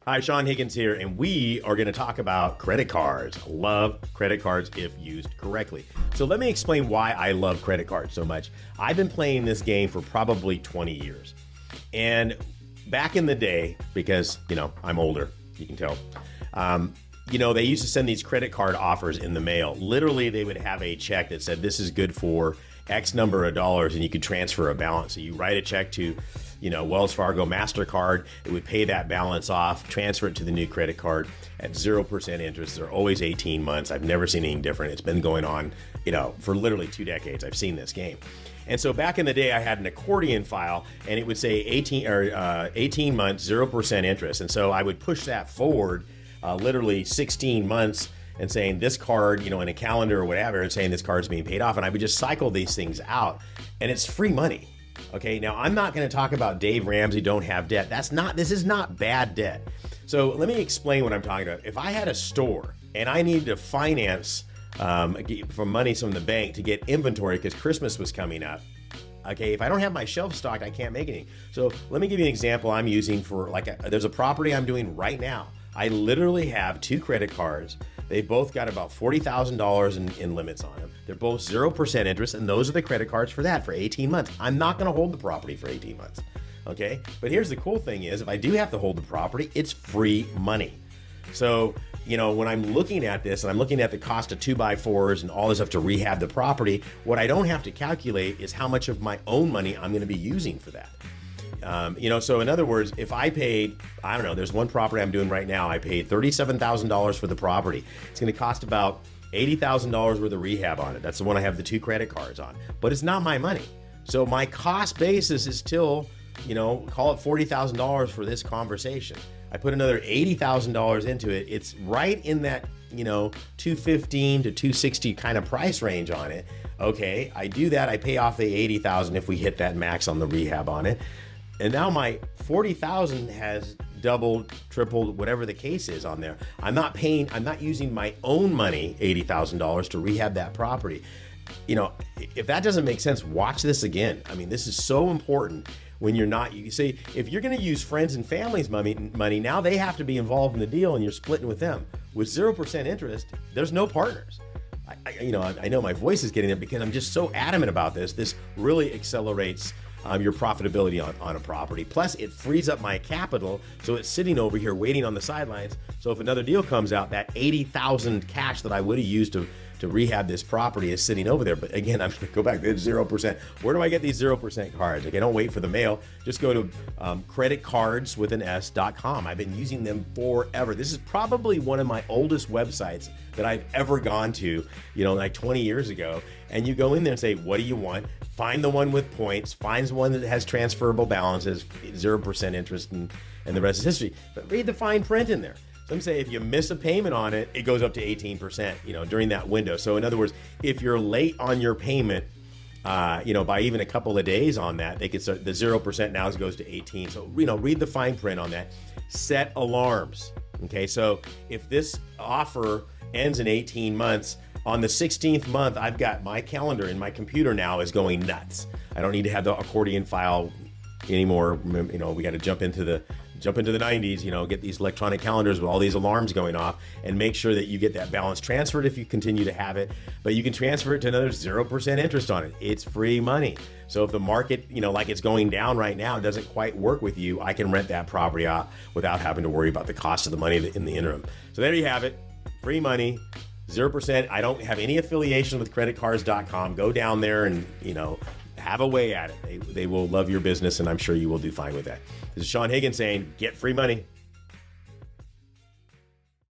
Hi, Sean Higgins here, and we are going to talk about credit cards. Love credit cards if used correctly. So let me explain why I love credit cards so much. I've been playing this game for probably 20 years. And back in the day, because, I'm older, you can tell, they used to send these credit card offers in the mail. Literally, they would have a check that said, this is good for X number of dollars, and you could transfer a balance. So you write a check to Wells Fargo MasterCard, it would pay that balance off, transfer it to the new credit card at 0% interest. They're always 18 months. I've never seen anything different. It's been going on, for literally 2 decades. I've seen this game. And so back in the day, I had an accordion file, and it would say 18 months, 0% interest. And so I would push that forward literally 16 months and saying this card, in a calendar or whatever, and saying this card's being paid off. And I would just cycle these things out, and it's free money. Okay, now I'm not going to talk about Dave Ramsey don't have debt. This is not bad debt. So let me explain what I'm talking about. If I had a store and I needed to finance from money from the bank to get inventory because Christmas was coming up, okay, if I don't have my shelf stocked, I can't make anything. So let me give you an example I'm using for there's a property I'm doing right now. I literally have 2 credit cards. They've both got about $40,000 in limits on them. They're both 0% interest, and those are the credit cards for that for 18 months. I'm not going to hold the property for 18 months, okay? But here's the cool thing is, if I do have to hold the property, it's free money. So, when I'm looking at this and I'm looking at the cost of 2x4s and all this stuff to rehab the property, what I don't have to calculate is how much of my own money I'm going to be using for that. So in other words, if I paid, there's one property I'm doing right now. I paid $37,000 for the property. It's going to cost about $80,000 worth of rehab on it. That's the one I have the 2 credit cards on, but it's not my money. So my cost basis is still, call it $40,000 for this conversation. I put another $80,000 into it. It's right in that, $215 to $260 kind of price range on it. Okay, I do that. I pay off the $80,000 if we hit that max on the rehab on it. And now my $40,000 has doubled, tripled, whatever the case is on there. I'm not using my own money, $80,000 to rehab that property. If that doesn't make sense, watch this again. This is so important when you're not, you see, if you're going to use friends and family's money, now they have to be involved in the deal and you're splitting with them. With 0% interest, there's no partners. I know my voice is getting there because I'm just so adamant about this. This really accelerates your profitability on a property. Plus, it frees up my capital, so it's sitting over here waiting on the sidelines. So if another deal comes out, that $80,000 cash that I would have used to rehab this property is sitting over there. But again, I'm going to go back to 0%. Where do I get these 0% cards? Okay, don't wait for the mail. Just go to creditcardswithans.com. I've been using them forever. This is probably one of my oldest websites that I've ever gone to, like 20 years ago. And you go in there and say, what do you want? Find the one with points, find one that has transferable balances, 0% interest, and the rest is history. But read the fine print in there. Some say if you miss a payment on it, it goes up to 18%, during that window. So in other words, if you're late on your payment, by even a couple of days on that, they could start, the 0% now goes to 18. So, read the fine print on that. Set alarms. Okay, so if this offer ends in 18 months, on the 16th month, I've got my calendar in my computer now is going nuts. I don't need to have the accordion file anymore. We got to jump into the 90s, get these electronic calendars with all these alarms going off and make sure that you get that balance transferred if you continue to have it, but you can transfer it to another 0% interest on it. It's free money. So if the market, like it's going down right now, doesn't quite work with you, I can rent that property out without having to worry about the cost of the money in the interim. So there you have it. Free money. 0%. I don't have any affiliation with creditcards.com. Go down there and, have a way at it. They will love your business, and I'm sure you will do fine with that. This is Sean Higgins saying, get free money.